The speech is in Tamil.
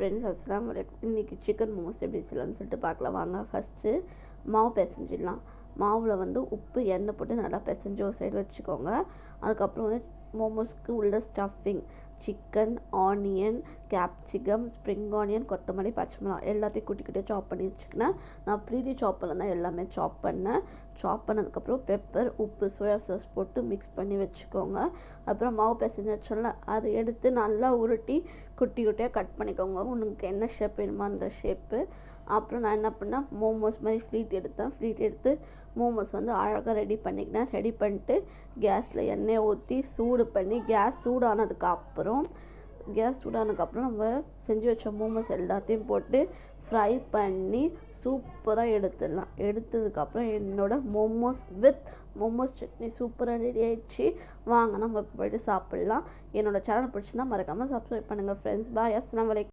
ஃப்ரெண்ட்ஸ், அஸ்ஸலாமு அலைக்கும். இன்றைக்கி சிக்கன் மோமோஸ் எப்படி செய்யலாம்னு சொல்லிட்டு பார்க்கலாம் வாங்க. ஃபஸ்ட்டு மாவு பிசைஞ்சிடலாம். மாவில் வந்து உப்பு எண்ணெய் போட்டு நல்லா பிசைஞ்சு ஒரு சைடு வச்சுக்கோங்க. அதுக்கப்புறம் வந்து மோமோஸ்க்கு உள்ள stuffing chicken, onion, capsicum, spring onion, கொத்தமல்லி, பச்சை மிளகாய் எல்லாத்தையும் குட்டி குட்டியாக சாப் பண்ணி வச்சுக்கினேன். நான் ப்ரீதி சாப்பில் தான் எல்லாமே சாப் பண்ணேன். சாப் பண்ணதுக்கப்புறம் பெப்பர், உப்பு, சோயா சாஸ் போட்டு மிக்ஸ் பண்ணி வச்சுக்கோங்க. அப்புறம் மாவு பிசைஞ்சு வச்சோம்ல, அதை எடுத்து நல்லா உருட்டி குட்டி குட்டியாக கட் பண்ணிக்கோங்க. உங்களுக்கு என்ன ஷேப் வேணுமோ அந்த ஷேப்பு. அப்புறம் நான் என்ன பண்ணேன், மோமோஸ் மாதிரி ஃப்ளீட் எடுத்து மோமோஸ் வந்து அழகாக ரெடி பண்ணிக்கினேன். ரெடி பண்ணிட்டு கேஸில் எண்ணெயை ஊற்றி சூடு பண்ணி கேஸ் சூடானதுக்கப்புறம் நம்ம செஞ்சு வச்ச மோமோஸ் எல்லாத்தையும் போட்டு ஃப்ரை பண்ணி சூப்பராக எடுத்துடலாம். எடுத்ததுக்கப்புறம் என்னோடய மோமோஸ் சட்னி சூப்பராக ரெடி ஆகிடுச்சு. வாங்க நம்ம போய்ட்டு சாப்பிட்லாம். என்னோடய சேனல் பிடிச்சுன்னா மறக்காமல் சப்ஸ்கிரைப் பண்ணுங்கள் ஃப்ரெண்ட்ஸ். பாய். அஸ்ஸலாமு அலைக்கும்.